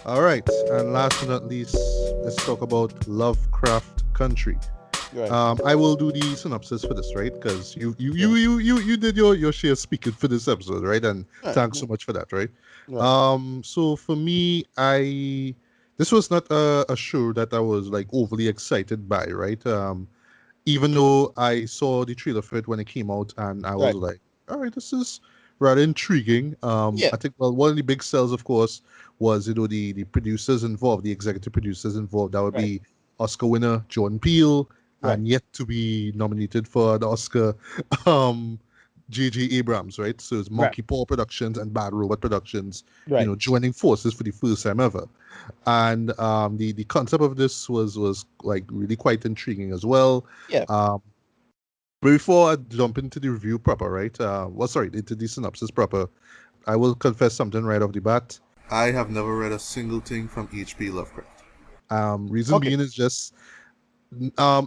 All right, and last but not least, let's talk about Lovecraft Country. Right. I will do the synopsis for this, right? Because Yeah. you did your share speaking for this episode, right? And Right. thanks so much for that, right? Right. So for me, this was not a show that I was like overly excited by, right? Even though I saw the trailer for it when it came out, and I was Right. like, all right, this is rather intriguing. Yeah. I think, well, one of the big sells, of course, was the producers involved, the executive producers involved. That would Right. be Oscar winner Jordan Peele, Right. and yet to be nominated for the Oscar, um, J.J. Abrams, right? So it's Right. Monkey Paw Productions and Bad Robot Productions, Right. joining forces for the first time ever. And the concept of this was like really quite intriguing as well. Yeah. Um, but before I jump into the review proper, right? Sorry, into the synopsis proper, I will confess something right off the bat. I have never read a single thing from H.P. Lovecraft. Reason Okay. being is just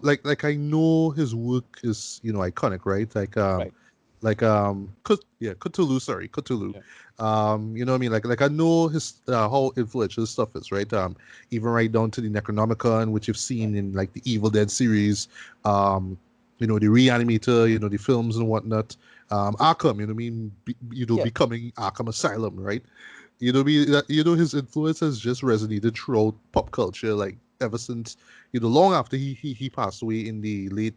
like I know his work is iconic, right? Right. Cthulhu, sorry, Cthulhu. Yeah. You know what I mean? Like I know his how influential his stuff is, right? Even right down to the Necronomicon, which you've Right. seen in like the Evil Dead series, the Reanimator, the films and whatnot. Arkham, you know what I mean? Yeah. Becoming Arkham Asylum, right? His influence has just resonated throughout pop culture, like ever since, long after he passed away in the late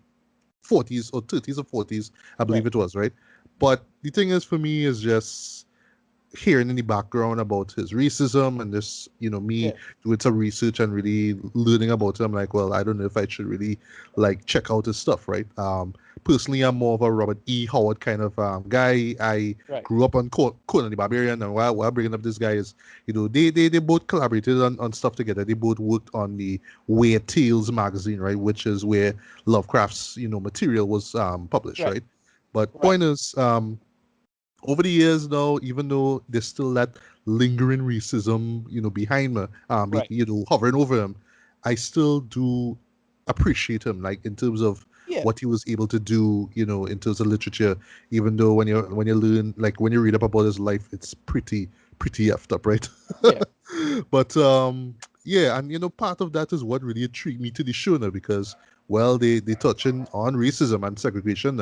40s or 30s or 40s, I believe Right. it was, right? But the thing is, for me, is just hearing in the background about his racism and this, me Yeah. doing some research and really learning about it. I'm like, well, I don't know if I should really like check out his stuff, right? Personally, I'm more of a Robert E. Howard kind of guy. I Right. grew up on Conan the Barbarian, and why I'm bringing up this guy is, they both collaborated on stuff together. They both worked on the Weird Tales magazine, right, which is where Lovecraft's material was published, Right. right? But Right. point is, over the years now, even though there's still that lingering racism, behind me, Right. hovering over him, I still do appreciate him, like in terms of Yeah. what he was able to do, in terms of literature. Even though when you learn, like when you read up about his life, it's pretty effed up, right? Yeah. But yeah, and part of that is what really intrigued me to the show now because well, they touching on racism and segregation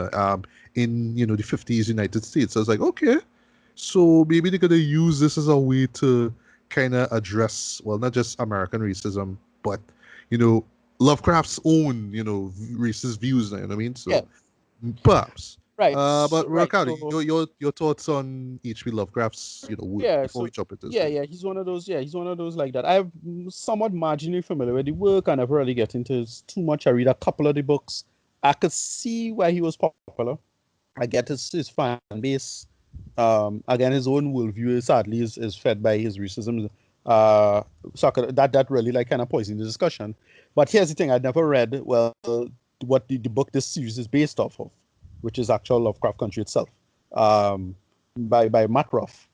in the 50s United States. I was like, okay, so maybe they're gonna use this as a way to kind of address, well, not just American racism, but you know Lovecraft's own racist views. You know what I mean? Yeah. So perhaps. Right. But Right. Ricardo, So your thoughts on H.P. Lovecraft's work yeah. before we So jump into this yeah. review? Yeah. He's one of those. Yeah. He's one of those like that. I'm somewhat marginally familiar with the work. I never really get into too much. I read a couple of the books. I could see why he was popular. I get his fan base. Again, his own worldview sadly is fed by his racism. Uh, that really like kind of poisoned the discussion. But here's the thing: I'd never read what the book this series is based off of, which is actual Lovecraft Country itself, by Matt Ruff.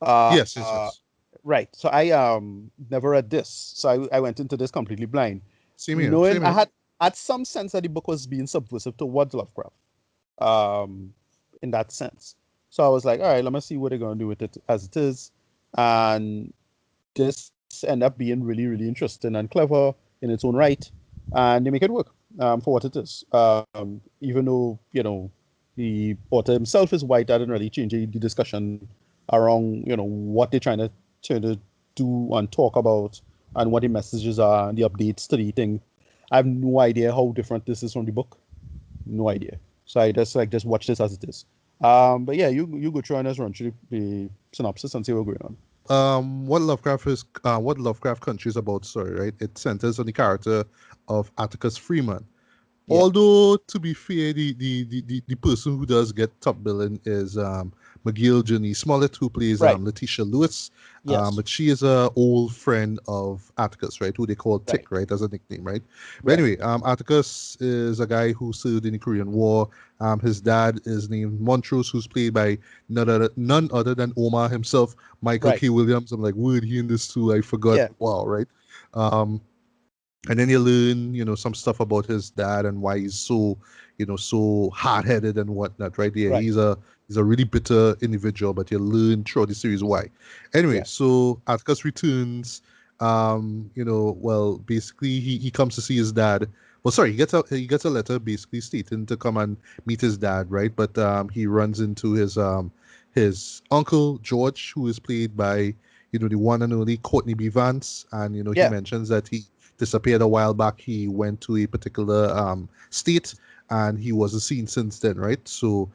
Uh, Yes, yes, uh, yes. right. So I never read this, so I went into this completely blind, Same here, knowing same I here. had some sense that the book was being subversive towards Lovecraft um, in that sense. So I was like, all right, let me see what they're going to do with it as it is. And this ended up being really, really interesting and clever in its own right. And they make it work for what it is. Even though, the author himself is white, that didn't really change the discussion around, what they're trying to do and talk about and what the messages are and the updates to the thing. I have no idea how different this is from the book. No idea. So I just watch this as it is. But yeah, you go try and just run through the synopsis and see what's going on. What Lovecraft Country is about, sorry, right? It centers on the character of Atticus Freeman. Yeah. Although to be fair, the person who does get top billing is McGill Jenny Smollett, who plays Right. Letitia Lewis. Yes. But she is a old friend of Atticus, right? Who they call Tick, Right. right, as a nickname, right? But Right. anyway, Atticus is a guy who served in the Korean War. His dad is named Montrose, who's played by none other than Omar himself, Michael Right. K. Williams. I'm like, word he in this too? I forgot. Yeah. Wow, right? Um, and then you learn, some stuff about his dad and why he's so, so hard-headed and whatnot, right? Yeah, Right. he's a really bitter individual, but you learn throughout the series why. Anyway, Yeah. so Atticus returns. Well, basically he comes to see his dad. Well, sorry, he gets a letter basically stating to come and meet his dad, right? But he runs into his uncle George, who is played by the one and only Courtney B. Vance, and he Yeah. mentions that he disappeared a while back. He went to a particular state, and he wasn't seen since then, right? So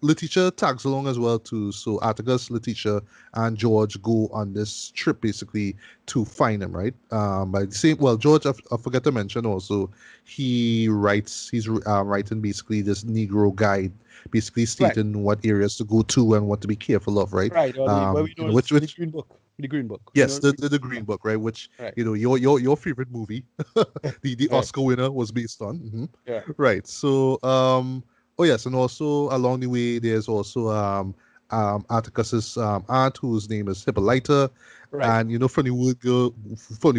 Letitia tags along as well too. So Atticus, Letitia, and George go on this trip basically to find him, right? By the same, well, George, I forgot to mention also, he's writing basically this Negro guide, basically Right. stating what areas to go to and what to be careful of, right? Right. Or what we know Which is the Green Book. The Green Book. We yes, know. the Green Book, right? Which Right. your favorite movie, the Right. Oscar winner was based on. Yeah. Right. So oh yes, and also along the way there's also Atticus's aunt whose name is Hippolyta, Right. and from the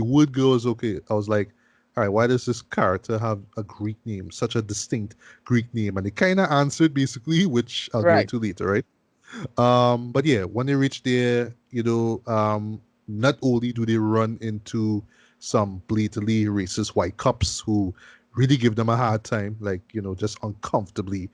Wood Girl is okay. I was like, all right, why does this character have a Greek name, such a distinct Greek name? And they kind of answered basically, which I'll go Right. into later, right? But yeah, when they reach there, not only do they run into some blatantly racist white cops who really give them a hard time, like, just uncomfortably.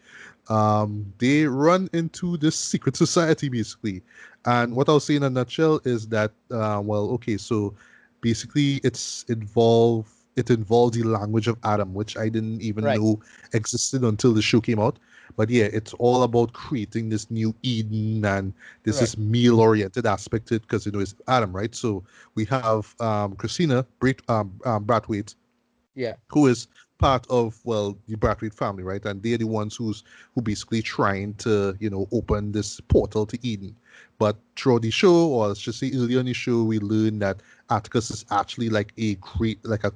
They run into this secret society basically. And what I'll say in a nutshell is that, well, okay, so basically it involves the language of Adam, which I didn't even Right. know existed until the show came out. But yeah, it's all about creating this new Eden, and this Right. is meal oriented aspect to it because it's Adam, right? So we have Christina Brathwaite, Yeah. who is part of, well, the Brathwaite family, right? And they're the ones who basically trying to open this portal to Eden. But throughout the show, or let's just say earlier in the show, we learn that Atticus is actually like a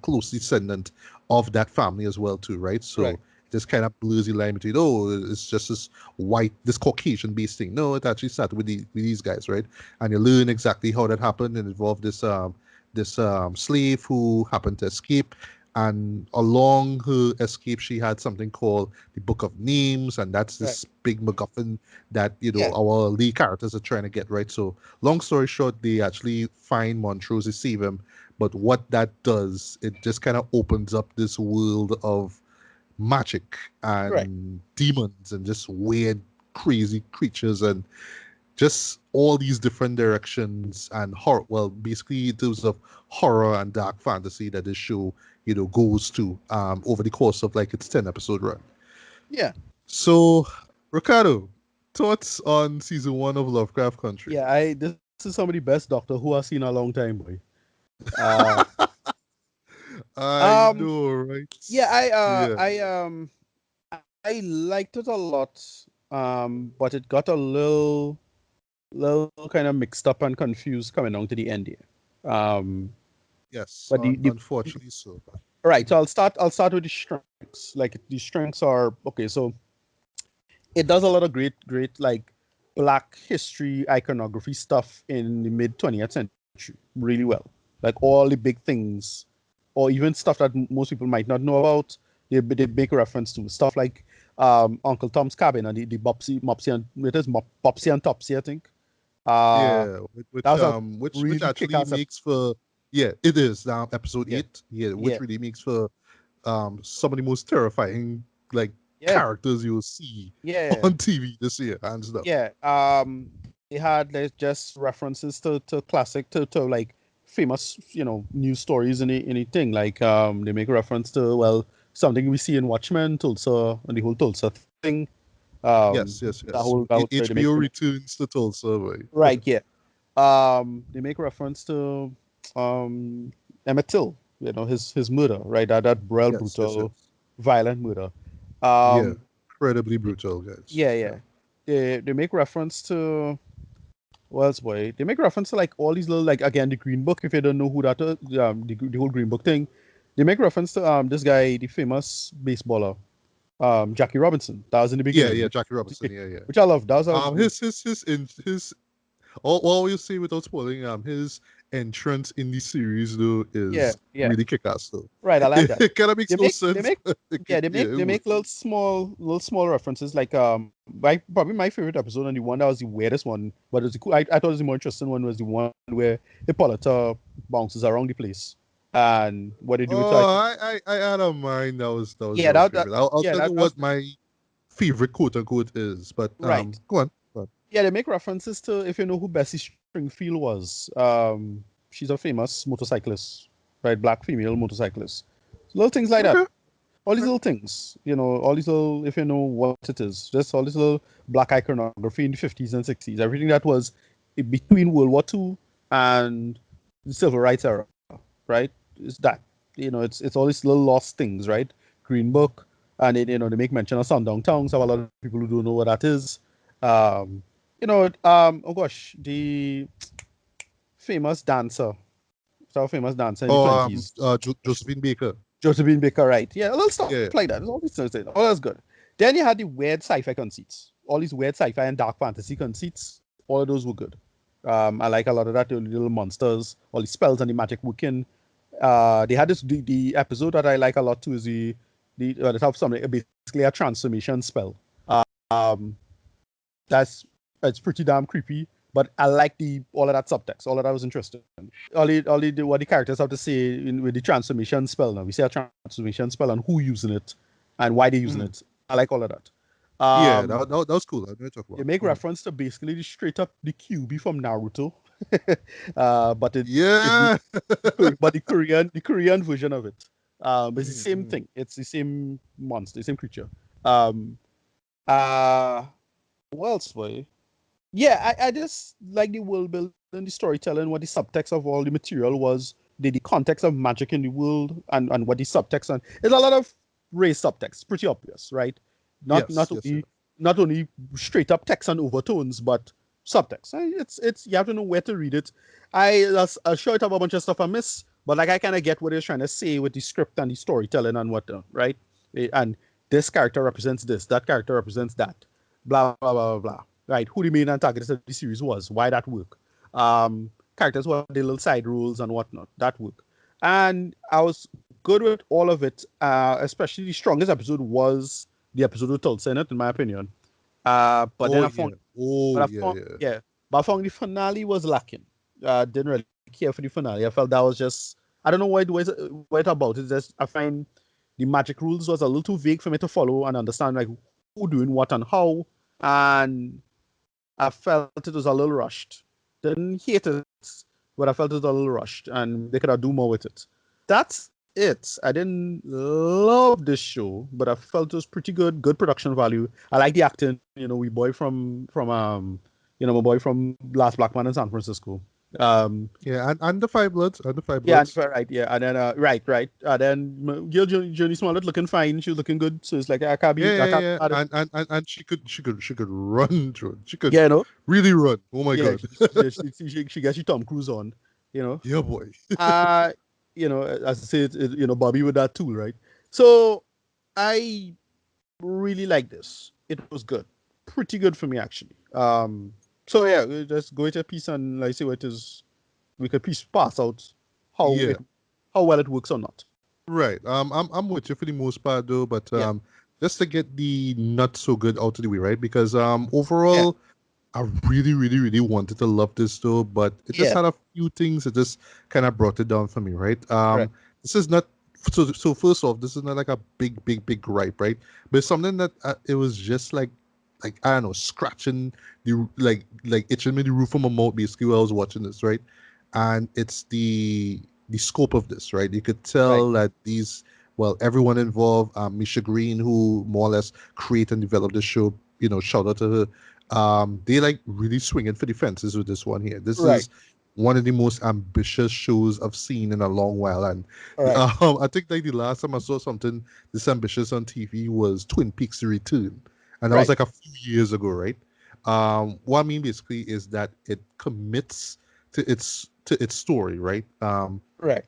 close descendant of that family as well too, right? Right. So this kind of blurs the line between, oh, it's just this Caucasian based thing. No, it actually started with these guys, right? And you learn exactly how that happened and involved this slave who happened to escape, and along her escape she had something called the Book of Names, and that's Right. this big MacGuffin that Yeah. our lead characters are trying to get, right? So long story short, they actually find Montrose to save him, but what that does, it just kind of opens up this world of magic Right. and demons and just weird crazy creatures and just all these different directions and horror. Well, basically in terms of horror and dark fantasy that this show goes to over the course of like its 10 episode run. Yeah. So, Ricardo, thoughts on season one of Lovecraft Country? Yeah. This is some of the best Doctor Who I've seen in a long time, boy. Uh. I Um. know, right? Yeah. Yeah. I liked it a lot. But it got a little kind of mixed up and confused coming down to the end here. Yes. But the Unfortunately, so. right. So Mhm. I'll start with the strengths. Like the strengths are okay. So it does a lot of great like black history iconography stuff in the mid 20th century really well. Like all the big things, or even stuff that most people might not know about, they make reference to stuff like Uncle Tom's Cabin and the Mopsy and it is Popsy and Topsy, I think. Uh, Yeah, that which was a which really actually kick-ass makes for, yeah, it is episode yeah, 8. Yeah, which yeah, really makes for some of the most terrifying like yeah, characters you'll see yeah, on TV this year, hands down. yeah. They had like just references to classic to like famous news stories and anything like they make reference to something we see in Watchmen, Tulsa, and the whole Tulsa thing. Yes, yes, That yes. whole that whole story HBO returns to Tulsa, right? right, yeah. They make reference to um Emmett Till, his murder, right? That real Yes, yes, brutal, yes. violent murder. Yeah, Um, incredibly brutal, guys. yeah, Yeah. yeah. They make reference to what else, boy? They make reference to like all these little like again the Green Book. If you don't know who that is, the whole Green Book thing, they make reference to this guy, the famous baseballer, Jackie Robinson. That was in the Yeah, yeah, beginning, Jackie Robinson. Yeah, yeah. which I love. That was a His all you see without spoiling his entrance in the series though Yeah, is yeah. really kick-ass though. Right, I like that. It kind of makes They no make they sense, make but yeah, yeah, it they make works. little small references like probably my favorite episode and the one that was the weirdest one, but it was the cool, I thought it was the more interesting one was the one where Hippolyta bounces around the place and what they do with Oh, like I had a mind that was yeah your that favorite. I'll yeah tell you that was what my favorite quote unquote is, but right. go on. Go on. Yeah, they make references to if you know who Bessie Stringfield was. She's a famous motorcyclist, right? Black female motorcyclist. Little things like that. Okay. All these Right. little things, all these little, if you know what it is, just all this little black iconography in the 50s and 60s, everything that was between World War II and the Civil Rights era, right? It's that, it's all these little lost things, right? Green Book, and then, they make mention of Sundown Town, so a lot of people who don't know what that is. Um, oh gosh, the famous dancer, so famous dancer in the Oh, 20s. Josephine Baker. Josephine Baker, right? Yeah, a little stuff Yeah. like that. There's all these things. All that's good. Then you had the weird sci-fi conceits. All these weird sci-fi and dark fantasy conceits. All of those were good. I like a lot of that. The little monsters, all the spells and the magic working. They had the episode that I like a lot too is they have something basically a transformation spell. Um, that's it's pretty damn creepy. But I like the all of that subtext. All of that was interesting. What the characters have to say with the transformation spell. Now we see a transformation spell and who using it, and why they using Mhm. it. I like all of that. Yeah, Um, that was cool. I know what you're talking they about. make Mhm. reference to basically straight up the QB from Naruto, but Yeah. the Korean version of it. It's the same Mhm. thing. It's the same monster, the same creature. Um, uh, what else, boy? Yeah, I just like the world building, the storytelling, what the subtext of all the material was, the context of magic in the world, and what the subtext and there's a lot of race subtext, pretty obvious, right? Not Yes, not yes, yes. only not only straight up text and overtones, but subtext. It's you have to know where to read it. I'll show it up a bunch of stuff I miss, but like I kind of get what they're trying to say with the script and the storytelling and whatnot, right? And this character represents this, that character represents that, blah blah blah blah blah. Right, who the main antagonist of the series was, why that work. Characters were the little side roles and whatnot, that work. And I was good with all of it, especially the strongest episode was the episode with Tulsa in it, in my opinion. But Oh then yeah. Oh yeah, yeah. yeah, but I found the finale was lacking. Didn't really care for the finale. I felt that was just, I don't know what about it. Just I find the magic rules was a little too vague for me to follow and understand like who doing what and how. And I felt it was a little rushed. Didn't hate it, but I felt it was a little rushed, and they could have do more with it. That's it. I didn't love this show, but I felt it was pretty good. Good production value. I like the acting. We boy my boy from Last Black Man in San Francisco. Um, Yeah, and the Five Bloods, and the Five yeah, and Bloods. right, yeah, and then right, and then girl Journey Smollett looking fine. She was looking good, so it's like Yeah, I yeah, can't yeah. be mad at it. And she could run through. She could Yeah, really run. Oh my yeah, god. she gets you Tom Cruise on, you know. Yeah, boy. Uh, as I said, Bobby with that tool, right? So I really like this. It was good, pretty good for me actually. So yeah, we just go into a piece and like say what it is. We could piece pass out how Yeah. it how well it works or not. Right. I'm with you for the most part though, but Yeah, just to get the not so good out of the way, right? Because yeah, overall I really, really, really wanted to love this though, but it just yeah. had a few things that just kind of brought it down for me, right? Right, This is not so. First off, this is not like a big, big, big gripe, right? But it's something that it was just like I don't know, scratching the like itching me the roof of my mouth basically while I was watching this, right? And it's the scope of this, right? You could right. tell that everyone involved, Misha Green, who more or less create and develop the show, shout out to her. They like really swinging for the fences with this one here. This Right, is one of the most ambitious shows I've seen in a long while, and right. I think like the last time I saw something this ambitious on TV was Twin Peaks: The Return, and that was Right, like a few years ago, right? What I mean basically is that it commits to its story, right? right.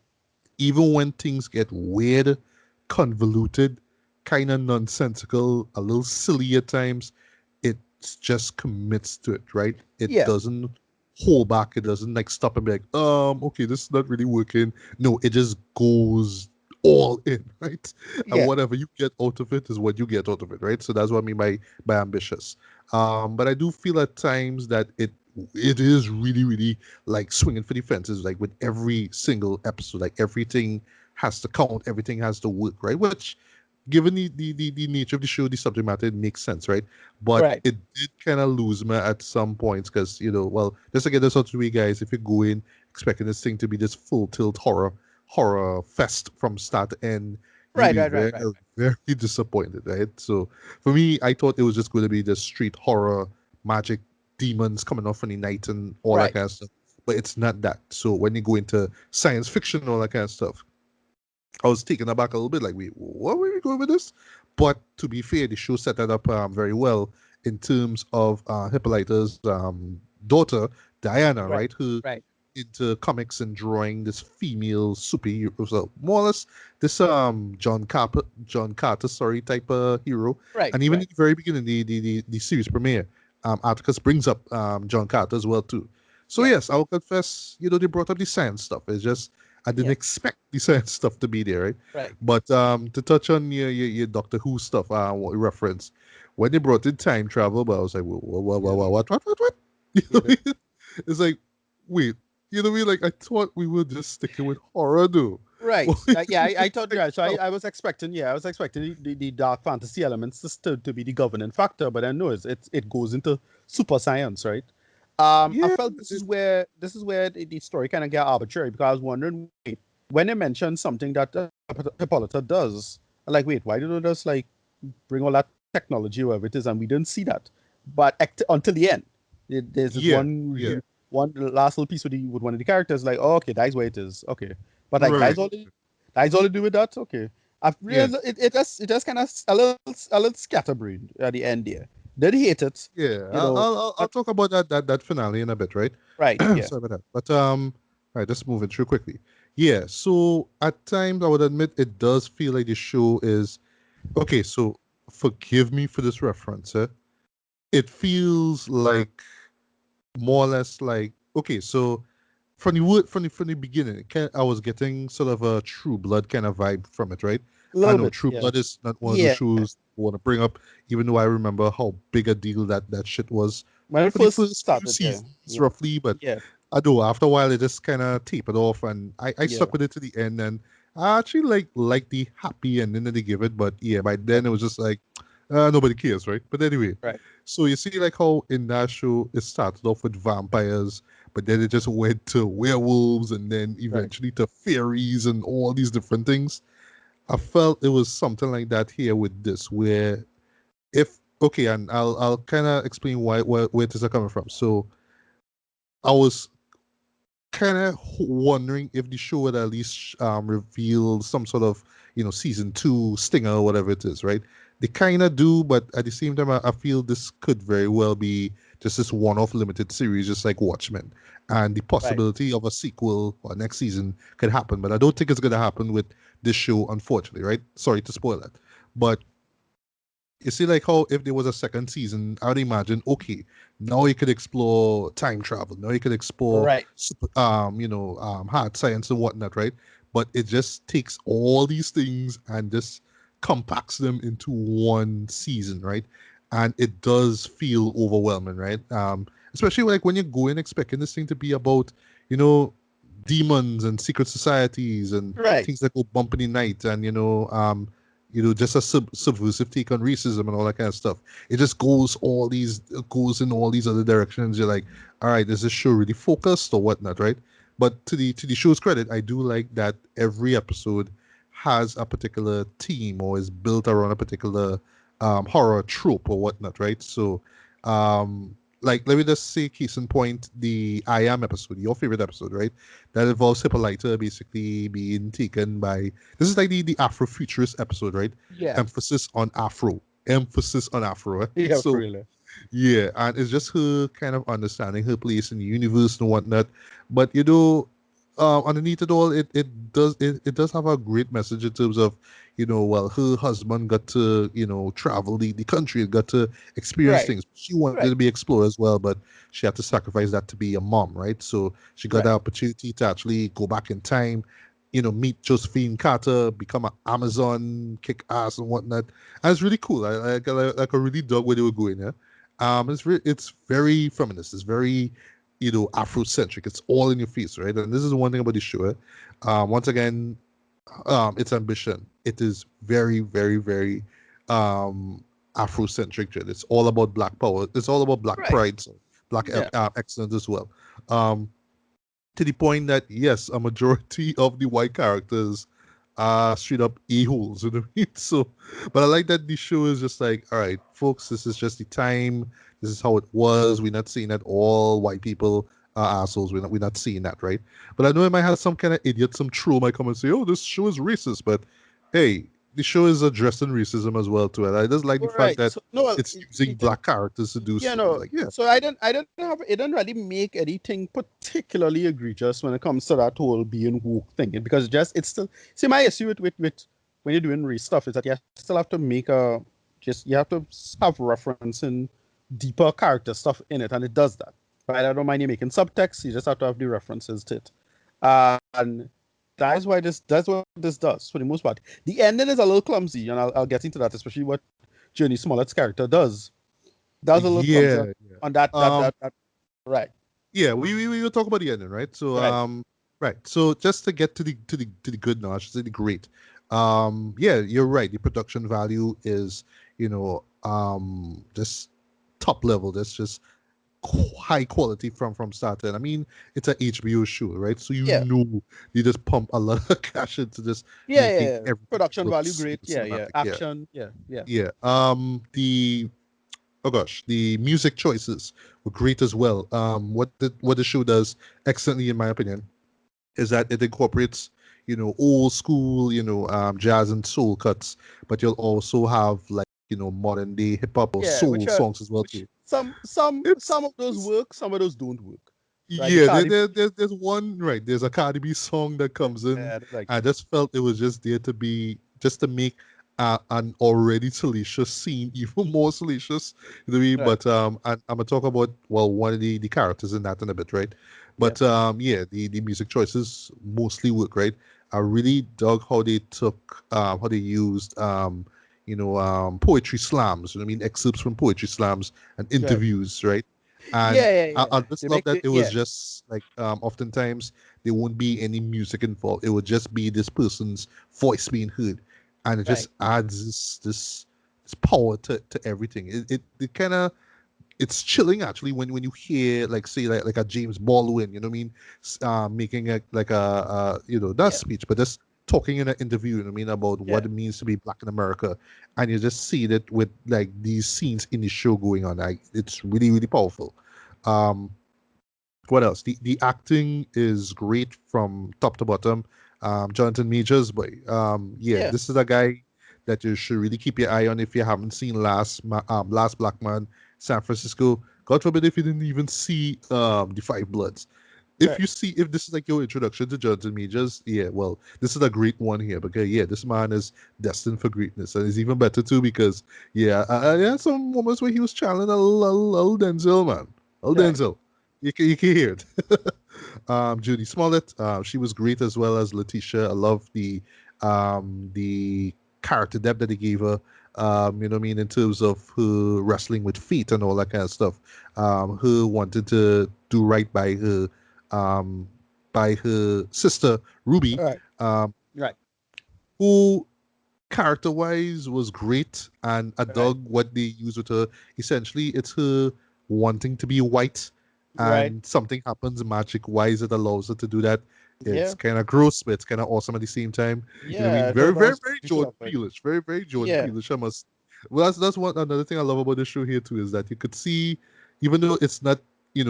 Even when things get weird, convoluted, kind of nonsensical, a little silly at times, it just commits to it, right? It Yeah, doesn't hold back. It doesn't like stop and be like, okay, this is not really working. No, it just goes all in, right? And Yeah. whatever you get out of it is what you get out of it, right? So that's what I mean by ambitious. But I do feel at times that it is really, really like swinging for the fences, like with every single episode, like everything has to count, everything has to work, right? Which, given the nature of the show, the subject matter, it makes sense, right? But Right. it did kind of lose me at some points because, well, just again, that's what we guys, if you go in expecting this thing to be this full tilt horror fest from start to end, you'll Right. be Right. Right. very, Right. very disappointed, right? So for me, I thought it was just going to be the street horror, magic, demons coming off in the night and all that Right. kind of stuff. But it's not that. So when you go into science fiction and all that kind of stuff, I was taken aback a little bit, like, wait, what were we going with this? But to be fair, the show set that up very well in terms of Hippolyta's daughter, Diana, Right. right? Who Right. into comics and drawing this female superhero, so more or less this John Carter, sorry, type of hero. Right. And even Right. in the very beginning, the series premiere, Atticus brings up John Carter as well too. So Yeah. yes, I'll confess, they brought up the science stuff. It's just I didn't Yeah. expect the science stuff to be there, right? Right. But to touch on your Doctor Who stuff, what you referenced, when they brought in time travel, but I was like, Yeah. what? You know Yeah. what I mean? It's like, wait, you know what I mean? Like, I thought we were just sticking with horror, though. Right. Yeah, I thought Like, right. So no. I was expecting, yeah, I was expecting the dark fantasy elements to be the governing factor, but I know it goes into super science, right? I Yeah, felt this is where the story kind of get arbitrary because I was wondering, wait, when they mentioned something that Hippolyta does, I'm like, wait, why did they just like bring all that technology, whatever it is, and we didn't see that, but until the end, there's this yeah, yeah, one last little piece with one of the characters, like, oh, okay, that's where it is, okay, but like right, that's all to do with that, okay. I've yeah, realized it just kind of a little scatterbrained at the end there. Did hate it, yeah. you know, I'll but talk about that finale in a bit, right? right, yeah, Sorry about that. But all right, just moving through quickly. Yeah, so at times I would admit it does feel like the show is okay. So forgive me for this reference, eh? It feels like more or less like okay. So from the word from the beginning, I was getting sort of a True Blood kind of vibe from it, right? a I little know bit, True yeah, Blood is not one of those yeah. shows I want to bring up, even though I remember how big a deal that shit was When it for the first first few started, yeah, seasons, yeah, roughly. But yeah, I do after a while it just kind of tapered off, and I yeah, stuck with it to the end, and I actually like the happy ending that they give it. But yeah, by right, then it was just like nobody cares, right? But anyway, right, so you see like how in that show it started off with vampires, but then it just went to werewolves and then right, eventually to fairies and all these different things. I felt it was something like that here with this, where if okay, and I'll kind of explain where this is coming from. So I was kind of wondering if the show would at least reveal some sort of season two stinger or whatever it is, right? They kind of do, but at the same time, I feel this could very well be just this one-off limited series, just like Watchmen, and the right, possibility of a sequel or next season could happen. But I don't think it's going to happen with this show, unfortunately, right? Sorry to spoil that, but you see, like how if there was a second season, I would imagine, okay, now you could explore time travel. Now you could explore, right, hard science and whatnot, right? But it just takes all these things and just compacts them into one season, right? And it does feel overwhelming, right? Especially like when you go in expecting this thing to be about, you know, demons and secret societies and right, things that go bump in the night and just a subversive take on racism and all that kind of stuff. It just goes in all these other directions. You're like, all right, is this show really focused or whatnot, right? But to the show's credit, I do like that every episode has a particular theme or is built around a particular horror trope or whatnot, right? So, like let me just say, case in point, the I Am episode, your favorite episode, right? That involves Hippolyta basically being taken by this is like the Afro-futurist episode, right? yeah, Emphasis on Afro. Emphasis on Afro. yeah, So really, yeah, and it's just her kind of understanding her place in the universe and whatnot. But underneath it all, it does have a great message in terms of, well, her husband got to, travel the country and got to experience Right, things. She wanted right, to be explorer as well, but she had to sacrifice that to be a mom, right? So she got the right. opportunity to actually go back in time, meet Josephine Carter, become an Amazon, kick ass and whatnot. And it's really cool. I really dug where they were going. Yeah, it's very feminist. It's very Afrocentric. It's all in your face, right? And this is the one thing about the show. Once again, its ambition. It is very, very, very Afrocentric. It's all about Black power. It's all about Black Right. pride, so Black Yeah. excellence as well. Um, to the point that yes, a majority of the white characters are straight up a-holes, you know what I mean? So, but I like that the show is just like, all right, folks, this is just the time. This is how it was. We're not seeing that all white people are assholes. We're not seeing that, right? But I know it might have some kind of idiot, some troll might come and say, oh, this show is racist. But hey, the show is addressing racism as well too. And I just like the fact Right. that So no, well, it's using it didn't. black characters to do Yeah, so. no. Like, yeah, So I didn't have. It didn't really make anything particularly egregious when it comes to that whole being woke thing, because it's still. See, my issue with when you're doing race stuff is that you still have to make a just you have to have reference and deeper character stuff in it, and it does that. Right. I don't mind you making subtext. You just have to have the references to it, and that's what this does for the most part. The ending is a little clumsy, and I'll get into that, especially what Journey Smollett's character does. That was a little clumsy yeah, yeah. on that right, Yeah, we will talk about the ending, right? So right. right. So just to get to the good now, I should say the great. Yeah, you're right. The production value is, just top level. That's just high quality from start to end. I mean, it's a HBO show, right? So Yeah, you just pump a lot of cash into just yeah, yeah, making yeah. everything Production value looks, great. Yeah, yeah. cinematic. Yeah. Action. Yeah, yeah, Yeah. The oh gosh, the music choices were great as well. What the show does excellently, in my opinion, is that it incorporates, old school, jazz and soul cuts, but you'll also have like, modern day hip hop or yeah. soul songs as well Which too. some of those It's work, some of those don't work. Right. The yeah, Cardi. there's one, right. There's a Cardi B song that comes in. Yeah, like I just felt it was just there to be just to make an already salacious scene even more salacious. You know what I mean? right. But I'm gonna talk about, well, one of the characters in that in a bit, right? Yeah, But yeah, the music choices mostly work, right? I really dug how they used poetry slams. You know what I mean? Excerpts from poetry slams and right. interviews, right? And Yeah, yeah, I yeah. just They love make that the it was yeah. just like oftentimes there won't be any music involved. It would just be this person's voice being heard, and it Right. just adds this power to everything. It kind of it's chilling actually when you hear like say like a James Baldwin, you know what I mean, making a like not Yeah, speech but just talking in an interview, you know what I mean, about yeah. what it means to be black in America, and you just see that with like these scenes in the show going on, like it's really really powerful. Um, what else? The acting is great from top to bottom. Jonathan Majors, but yeah, Yeah. this is a guy that you should really keep your eye on if you haven't seen Last Black Man, San Francisco. God forbid if you didn't even see the Five Bloods. Right. If this is like your introduction to Jonathan Majors, yeah, well, this is a great one here because yeah, this man is destined for greatness, and it's even better too because yeah, I had some moments where he was channeling a little Denzel, man, a little Right. Denzel. You can hear it. Judy Smollett, she was great as well as Letitia. I love the character depth that they gave her. You know what I mean, in terms of her wrestling with feet and all that kind of stuff. Her wanted to do right um, by her sister Ruby, Right. um, Right. who character wise was great, and I Right. dug what they used with her. Essentially, it's her wanting to be white, Right. and something happens magic wise that allows her to do that. It's Yeah. kind of gross, but it's kind of awesome at the same time. You know what I mean? Yeah. Very, That very, was very beautiful Jordan effect. Peelish. Very, very Jordan Yeah. Peelish. I must. Well, that's one another thing I love about the show here too is that you could see, even though it's not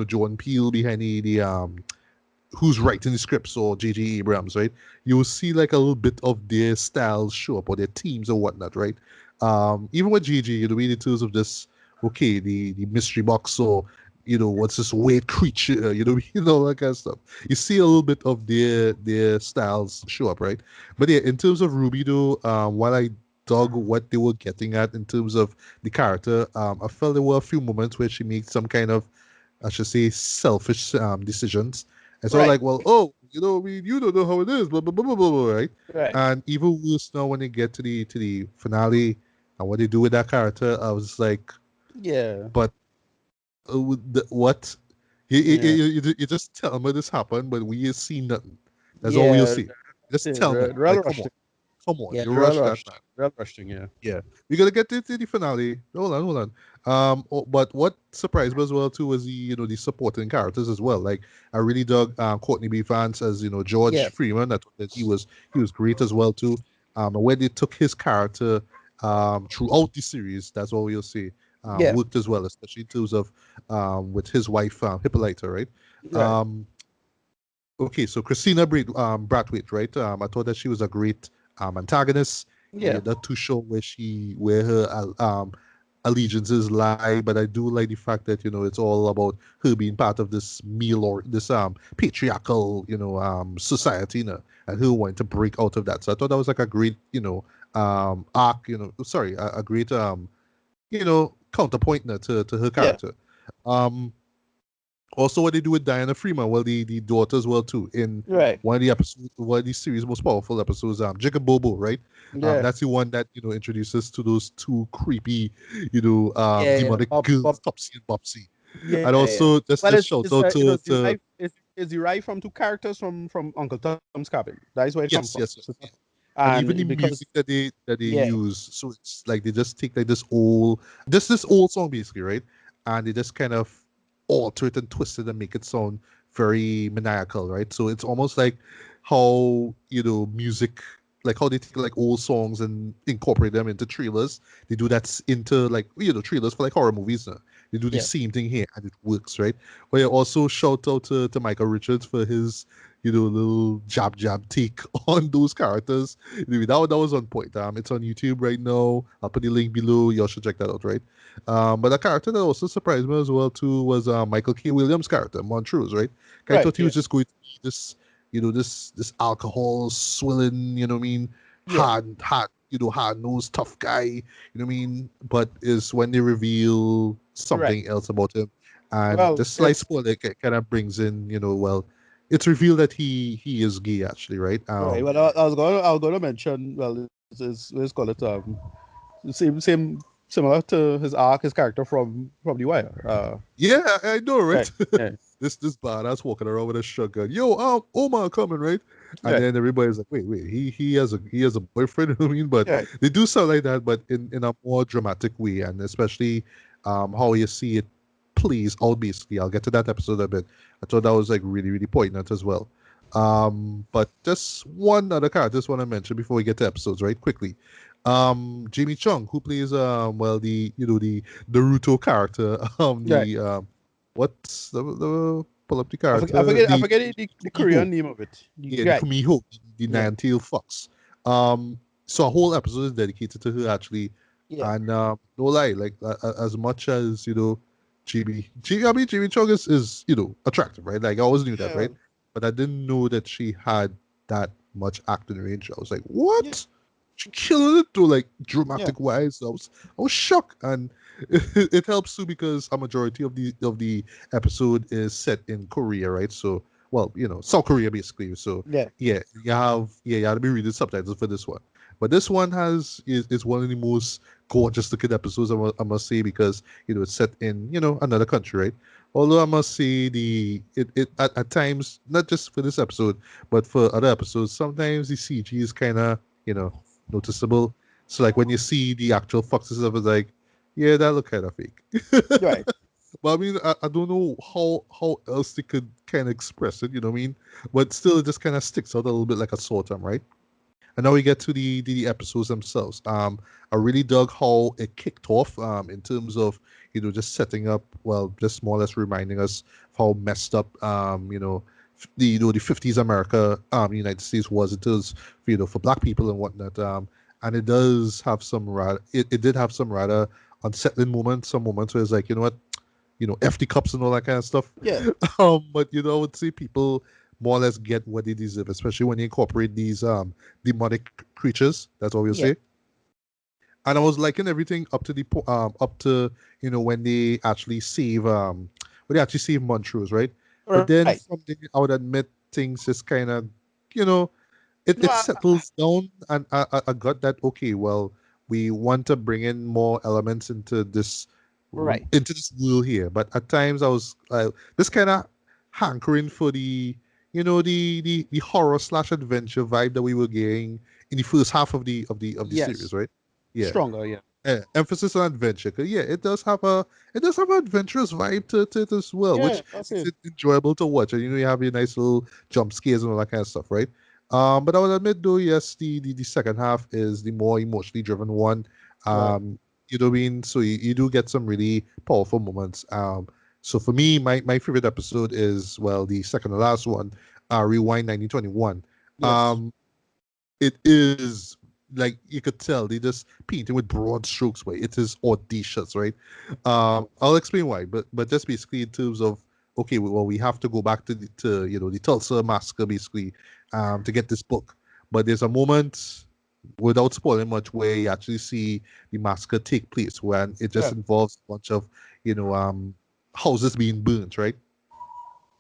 Jordan Peele behind the who's writing the scripts or J.J. Abrams, right? You will see like a little bit of their styles show up or their teams or whatnot, right? Even with J.J., the way in terms of this, okay, the mystery box or what's this weird creature, all that kind of stuff. You see a little bit of their styles show up, right? But yeah, in terms of Ruby though, while I dug what they were getting at in terms of the character, I felt there were a few moments where she made some kind of, I should say, selfish decisions. And so Right. like, well, oh, you don't know how it is, blah blah blah blah blah, blah, right? Right. And even worse now when they get to the finale and what they do with that character, I was like, Yeah. but what? Yeah. You just tell me this happened, but we see nothing. That's all we'll Yeah. see. Just Yeah. tell me. Real Like, come on, rushed. come on. Yeah. You Real rush that, rushed. man. Real rushing. Yeah. Yeah, we're gonna get to the finale. Hold on, hold on. But what surprised me as well too was the supporting characters as well. Like I really dug Courtney B. Vance as George Yeah. Freeman. I thought that he was great as well too. And where they took his character throughout the series, that's all we'll see. Yeah. Worked as well, especially in terms of with his wife Hippolyta, right? Right. Um, okay, so Christina Bradwaite, right? I thought that she was a great antagonist. Yeah. You're not too sure where her allegiances lie, but I do like the fact that it's all about her being part of this meal or this patriarchal society, and her wanting to break out of that. So I thought that was like a great arc, sorry, a great counterpoint to her Yeah. character. Um, Also, what they do with Diana Freeman, well, the daughter as well too. In Right. one of the episodes, one of the series' most powerful episodes, Jacob Bobo, right? Yeah. That's the one that introduces to those two creepy, Yeah. demonic Bob. girls, Bob. Topsy and Bobsy. Yeah. And Yeah. also, just Well, a shout out it to was derived. It's derived from two characters from Uncle Tom's Cabin. That is where it comes yes, from. yes, So, yes. And even the and because music that they yeah. use, so it's like they just take like this old song basically, right? And they just kind of alter it and twist it and make it sound very maniacal, right? So it's almost like how music, like how they take like old songs and incorporate them into trailers. They do that into like trailers for like horror movies. They do the Yeah. same thing here, and it works, right? But yeah, also shout out to Michael Richards for his little jab take on those characters. That was on point. It's on YouTube right now. I'll put the link below. Y'all should check that out, right? But a character that also surprised me as well too was Michael K. Williams' character, Montrose, right? I Right. thought he Yeah. was just going to be this alcohol swilling, what I mean, Yeah. hard nosed tough guy, what I mean. But is when they reveal Right. something else about him, and Well, this slight it's spoiler kind of brings in, well, it's revealed that he is gay actually, right? right. Well, I was going to mention. Well, let's call it same similar to his arc, his character from The Wire. Yeah, I know, Right. right? Yeah. This badass walking around with a shotgun. Yo, Omar coming, right? And Right. then everybody's like, wait, he has a boyfriend. I mean, but Right. they do sound like that, but in a more dramatic way, and especially how you see it plays out. Basically, I'll get to that episode a bit. I thought that was like really really poignant as well. But just one other character I just want to mention before we get to episodes, right? Quickly, Jamie Chung, who plays well the Naruto character, Right. what's the pull up the I character, forget. I the forget the Kumiho, Korean name of it. yeah, the Right. Kumiho, the Yeah. nine-tailed fox. So a whole episode is dedicated to her actually, Yeah. and no lie, like as much as I mean Jimmy Chung is attractive, right? Like I always knew that, Yeah. right? But I didn't know that she had that much acting range. I was like, Yeah. what? She killing it though, like Yeah. dramatic wise. I was shocked, and it helps too because a majority of the episode is set in Korea, right? So, well, South Korea basically. So, Yeah. yeah, you have to be reading subtitles for this one. But this one is one of the most gorgeous looking episodes I must say because it's set in another country, right? Although I must say it at times, not just for this episode but for other episodes, sometimes the CG is kind of noticeable. So like when you see the actual foxes, I was like, yeah, that look kind of fake. Right. But I mean, I don't know how else they could kind of express it. You know what I mean? But still, it just kind of sticks out a little bit like a sore thumb, right? And now we get to the episodes themselves. I really dug how it kicked off. In terms of just setting up, well, just more or less reminding us of how messed up the 50s America, United States was. It is for black people and whatnot. And it does have some rather it did have some rather unsettling moments. Some moments where it's like, you know what, FD cups and all that kind of stuff. Yeah. But I would say people more or less get what they deserve, especially when you incorporate these demonic creatures. That's all we'll Yeah. say. And I was liking everything up to up to when they actually save Montrose, right? But then Right. from there, I would admit things just kind of you know it, No, it settles down, and I got that. Okay, well, we want to bring in more elements right. into this world here, but at times I was this kind of hankering for the horror slash adventure vibe that we were getting in the first half of the series, Yes. right? Yeah. Stronger. Yeah. Emphasis on adventure, 'cause, yeah, it does have an adventurous vibe to it as well, Yeah. which That's makes it. it enjoyable to watch. And you have your nice little jump scares and all that kind of stuff, right? But I would admit though, yes, the second half is the more emotionally driven one. Right. You know what I mean? So you do get some really powerful moments. So for me, my favorite episode is, well, the second to last one, Rewind 1921. Yes. Um, it is, like, you could tell they just painting with broad strokes, way it is audacious, right? I'll explain why, but just basically in terms of, okay, well, we have to go back to the Tulsa massacre, basically, to get this book. But there's a moment, without spoiling much, where you actually see the massacre take place, when it just Yeah. involves a bunch of you know um houses being burnt, right?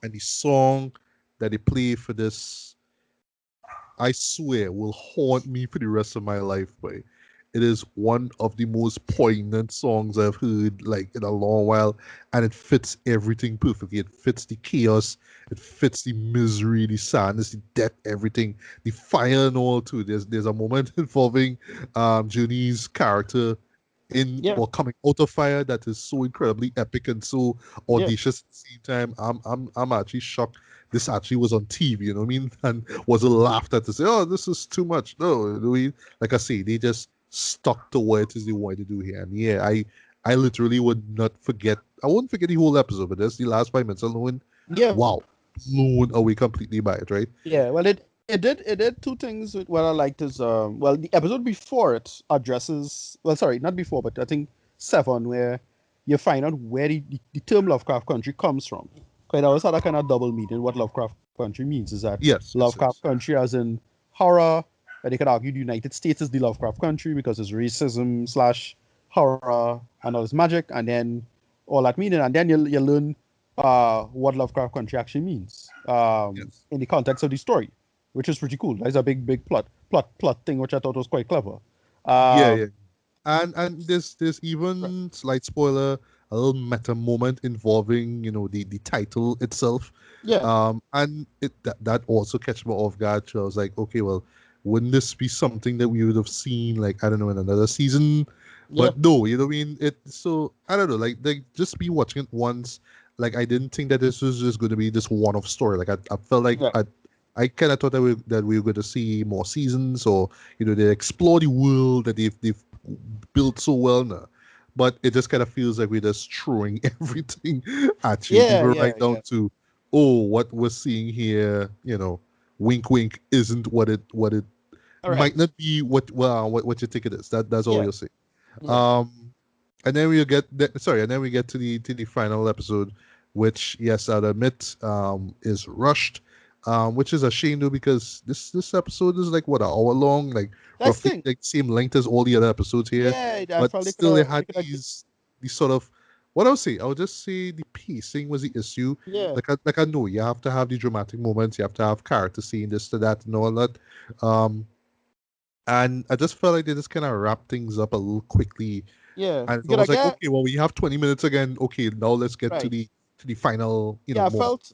And the song that they play for this, I swear, will haunt me for the rest of my life, boy. It is one of the most poignant songs I've heard, like, in a long while, and it fits everything perfectly. It fits the chaos, it fits the misery, the sadness, the death, everything, the fire and all too. There's a moment involving Junie's character in Yeah. or coming out of fire that is so incredibly epic and so Yeah. audacious at the same time. I'm actually shocked this actually was on TV, you know what I mean? And wasn't laughed at to say, oh, this is too much. No, like I say, they just stuck to what it is they wanted to do here. And yeah, I literally would not forget. I wouldn't forget the whole episode, but that's the last 5 minutes alone. Yeah. Wow, blown away completely by it, right? Yeah. Well, it did two things. What I liked is well, the episode before it addresses, well, sorry, not before, but I think seven, where you find out where the term Lovecraft Country comes from. Because I always had a kind of double meaning. What Lovecraft Country means is that Yes, yes, Lovecraft yes. Country, as in horror, but they could argue the United States is the Lovecraft Country because it's racism slash horror and all this magic, and then all that meaning, and then you learn what Lovecraft Country actually means Yes. in the context of the story, which is pretty cool. That's a big plot thing, which I thought was quite clever. Yeah, Um, yeah. And there's right. even, slight spoiler, a little meta moment involving the title itself. Yeah, And that also catch me off guard. So I was like, okay, well, wouldn't this be something that we would have seen, like, I don't know, in another season? yeah, But no, you know what I mean? So I don't know, like just be watching it once. Like, I didn't think that this was just going to be this one-off story. Like, I felt like yeah, I kind of thought that we were going to see more seasons, or they explore the world that they've built so well now. But it just kind of feels like we're just throwing everything at you, yeah, even yeah, right down yeah. to, oh, what we're seeing here, wink wink, isn't what it All might right. not be what you think it is. That's all Yeah, you'll see. yeah. Um and then we get to the final episode, which, yes, I'll admit, is rushed. Which is a shame though, because this episode is like, what, an hour long, like That's the roughly thing. like same length as all the other episodes here. Yeah, I But felt they could still, it have, had these sort of, what I would say, I would just say the pacing was the issue. yeah, Like I know you have to have the dramatic moments, you have to have character scene, this to that and all that. Um and I just felt like they just kind of wrap things up a little quickly, yeah. and You I could was have like, get okay, well, we have 20 minutes again. Okay, now let's get to right. the final, Yeah, I moment. felt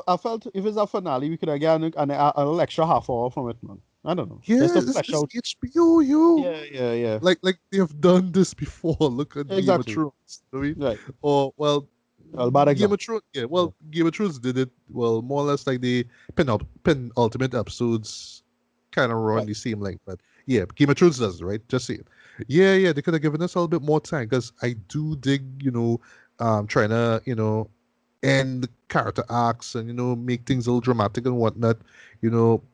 I felt if it's a finale, we could have gotten an little extra half hour from it, man. I don't know, just Yeah, to it's, flesh it's out. HBO, yo. Yeah, yeah, yeah. Like they have done this before. Look at Game of Exactly. Thrones. I mean, Right. or, well, Well, bad Game of example. Thrones. Yeah, Yeah. well, Game of Thrones did it, well, more or less like the penultimate episodes kind of run Right. the same length. But yeah, Game of Thrones does it, right? Just see it. Yeah, yeah, they could have given us a little bit more time, because I do dig, trying to, end character arcs and make things a little dramatic and whatnot,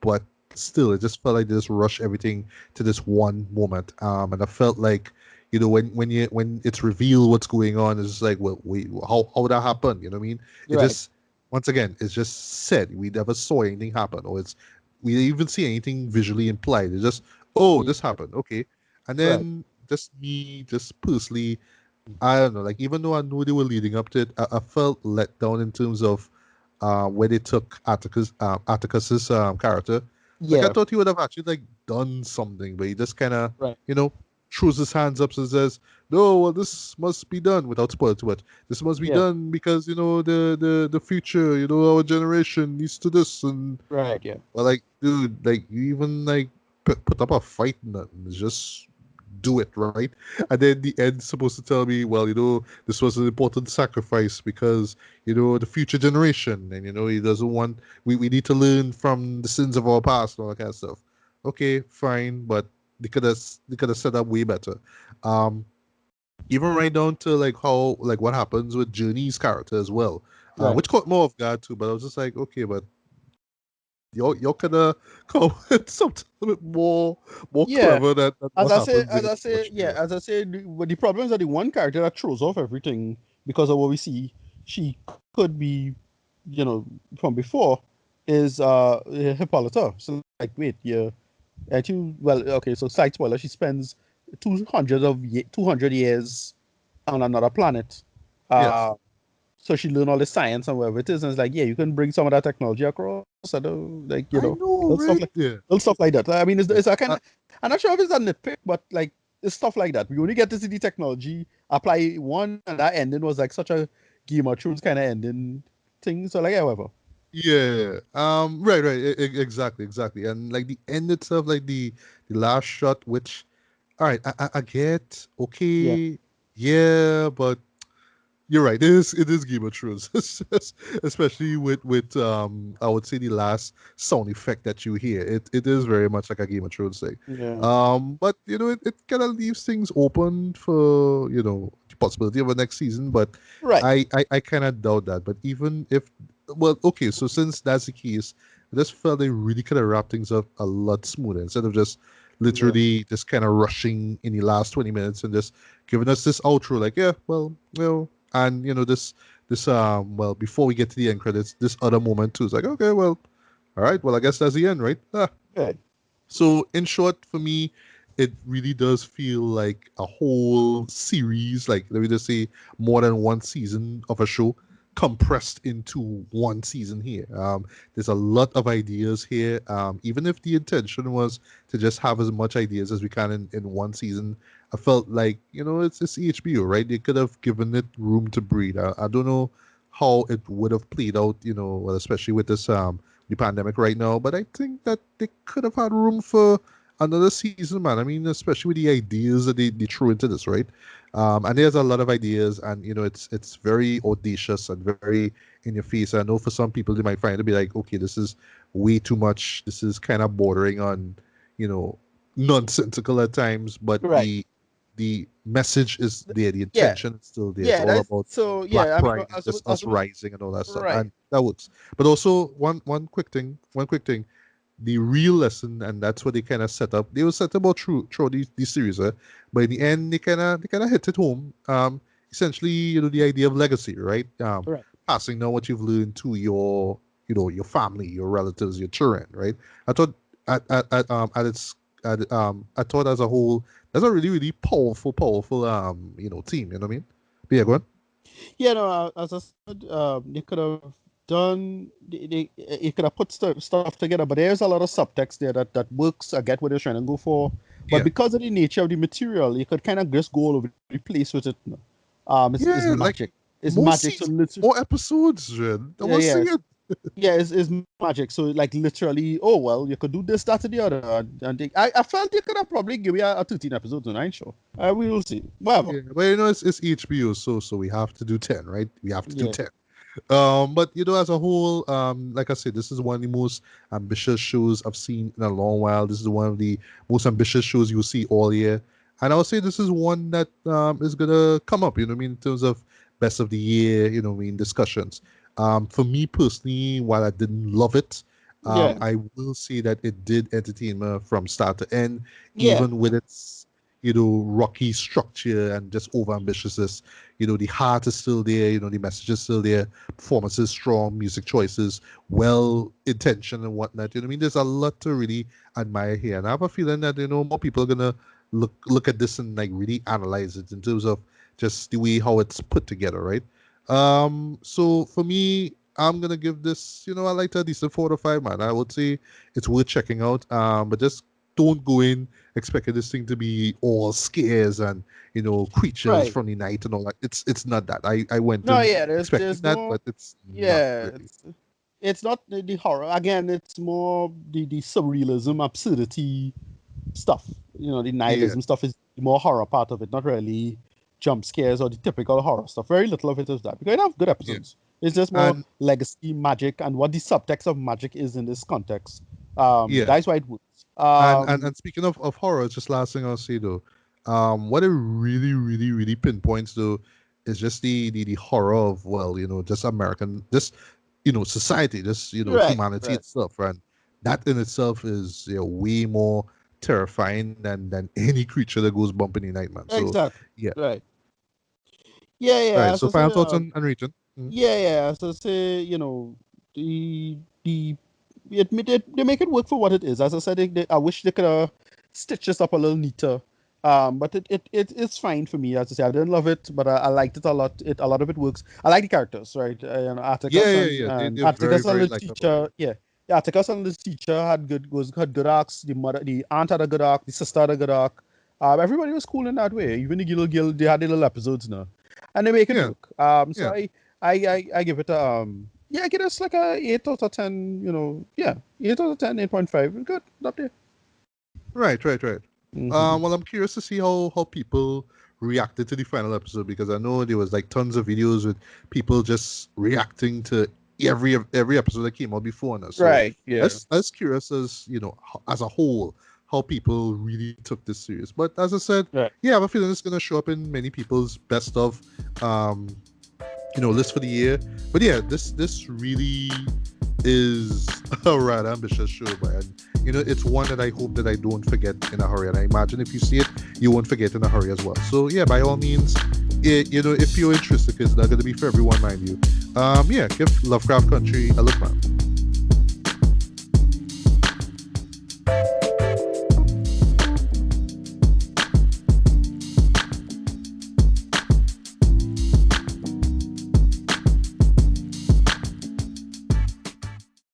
but still, it just felt like they just rushed everything to this one moment. And I felt like, when it's revealed what's going on, it's just like, well, wait, how that happened? You know what I mean? It Right. just once again, it's just said we never saw anything happen, or it's we didn't even see anything visually implied. It's just, oh, Yeah. this happened, okay, and Right. then just me, just personally, I don't know. Like even though I knew they were leading up to it, I felt let down in terms of where they took Atticus's character. Like I Yeah. thought he would have actually like done something, but he just kind of Right. you know throws his hands up and says, "No, well, this must be done," without spoiling too much. This must be Yeah. done because the future, our generation needs to this and Right. Yeah. well, like dude, like you even like put up a fight and nothing. It's just do it, right? And then the end's supposed to tell me, well, this was an important sacrifice because, the future generation, and he doesn't want we need to learn from the sins of our past and all that kind of stuff. Okay, fine, but they could have set up way better. Um, even right down to like how like what happens with Journey's character as well, Right. which caught more off guard too. But I was just like, okay, but y'all could have come with something a little bit more Yeah. clever than what happens As in I the say, yeah, trailer. as I say, but the problem is that the one character that throws off everything because of what we see, she could be, you know, from before, is Hippolyta. So like, wait, yeah, and you, well, okay, so side spoiler, she spends 200 years on another planet. Yes. Uh, so she learned all the science and whatever it is, and it's like, yeah, you can bring some of that technology across. I don't like, I know, little stuff right? like Yeah. little stuff like that. I mean, Yeah. it's a kind of, I'm not sure if it's a nitpick, but like it's stuff like that. We only get to see the technology apply one, and that ending was like such a Game of Thrones kind of ending thing. So like, yeah, whatever. Yeah. Right, right. Exactly, exactly. And like the end itself, like the last shot, which all right, I get Yeah, okay, yeah, but you're right. It is Game of Thrones, especially with I would say the last sound effect that you hear. It is very much like a Game of Thrones thing. yeah, But it kind of leaves things open for the possibility of a next season. But right. I kind of doubt that. But even if well, okay, so since that's the case, I just felt they really could have wrapped things up a lot smoother instead of just Yeah, literally just kind of rushing in the last 20 minutes and just giving us this outro like yeah well and this well before we get to the end credits this other moment too is like okay well all right well I guess that's the end right right. so in short for me it really does feel like a whole series like let me just say more than one season of a show compressed into one season here there's a lot of ideas here even if the intention was to just have as much ideas as we can in one season I felt like it's HBO, right? They could have given it room to breathe. I don't know how it would have played out, well, especially with this the pandemic right now. But I think that they could have had room for another season, man. I mean, especially with the ideas that they threw into this, right? And there's a lot of ideas, and it's very audacious and very in your face. I know for some people they might find it to be like, okay, this is way too much. This is kind of bordering on, you know, nonsensical at times, but Right. the message is there, the Yeah, intention is still there. It's yeah. all That's about so. black Yeah, I mean, pride and just as us rising and all that stuff, right. and that works. But also one quick thing, the real lesson, and that's what they kind of set up. They will set about through these series, but in the end, they kind of hit it home. Essentially, the idea of legacy, right? Right. Passing down what you've learned to your family, your relatives, your children, right? I thought at its I thought as a whole that's a really really powerful team. You know what I mean? But yeah, go on. Yeah, no, as I said, they could have done, you could have put stuff together, but there's a lot of subtext there that works. I get what they're trying to go for, but Yeah, because of the nature of the material, you could kind of just go all over the place with it. It's yeah, like magic. It's more magic. So seasons, literally, more episodes, Jen. I yeah, want to see yeah, it. yeah, it's magic. So like literally, oh well, you could do this, that, and the other, and I felt they could have probably give you a 13 episodes, and I ain't sure. We will see. Whatever. Yeah, but it's HBO, so we have to do 10, right? We have to do Yeah, 10. But as a whole, like I said, this is one of the most ambitious shows I've seen in a long while. This is one of the most ambitious shows you'll see all year, and I would say this is one that is gonna come up. You know what I mean in terms of best of the year. You know what I mean discussions. For me personally, while I didn't love it, yeah, I will say that it did entertain me from start to end, yeah. even with its rocky structure and just over ambitiousness. The heart is still there, the message is still there, performances strong, music choices, well intentioned and whatnot. I mean, there's a lot to really admire here. And I have a feeling that, more people are gonna look at this and like really analyze it in terms of just the way how it's put together, right? So for me, I'm gonna give this, I like a decent 4 to 5, man. I would say it's worth checking out. But just don't go in expecting this thing to be all scares and creatures Right. from the night and all that. It's not that. I went No, in yeah, expecting there's that, no, but it's not yeah, really. it's not the horror. Again, it's more the surrealism, absurdity stuff. The Yeah, nihilism stuff is the more horror part of it, not really jump scares or the typical horror stuff. Very little of it is that. Because it have good yeah, episodes. It's just more and legacy magic and what the subtext of magic is in this context. yeah, That's why it works. and speaking of horror, just last thing I'll say though, what it really, really, really pinpoints though is just the horror of, well, just American, just society, just Right, humanity right. itself, and that in itself is way more terrifying than any creature that goes bump in the night, man. So Exactly. yeah, Right. Yeah, yeah. right. As So I say, final thoughts on region. Mm. yeah, yeah. As I say, the they make it work for what it is. As I said, I wish they could have stitched this up a little neater. But it's fine for me. As I say, I didn't love it, but I liked it a lot. A lot of it works. I like the characters, right? Yeah, Atticus yeah, yeah. and They're very, Atticus and very the likable. teacher. Yeah, yeah. Atticus and the teacher had good arcs. The aunt had a good arc. The sister had a good arc. Everybody was cool in that way. Even the little girl, they had the little episodes now, and they make it Yeah, work. So yeah. I give it a yeah, I give us like a 8 out of 10. Yeah, 8 out of 10, 8.5. Good, up there. Right, right, right. Hmm. Well, I'm curious to see how people reacted to the final episode, because I know there was like tons of videos with people just reacting to every episode that came out before now. So Right. Yeah. that's curious as as a whole how people really took this serious. But as I said, Right. yeah, I have a feeling it's gonna show up in many people's best of um list for the year. But yeah, this really is a rather ambitious show, but it's one that I hope that I don't forget in a hurry. And I imagine if you see it, you won't forget in a hurry as well. So yeah, by all means, if you're interested, because they're going to be for everyone, mind you. Yeah, give Lovecraft Country a look, man.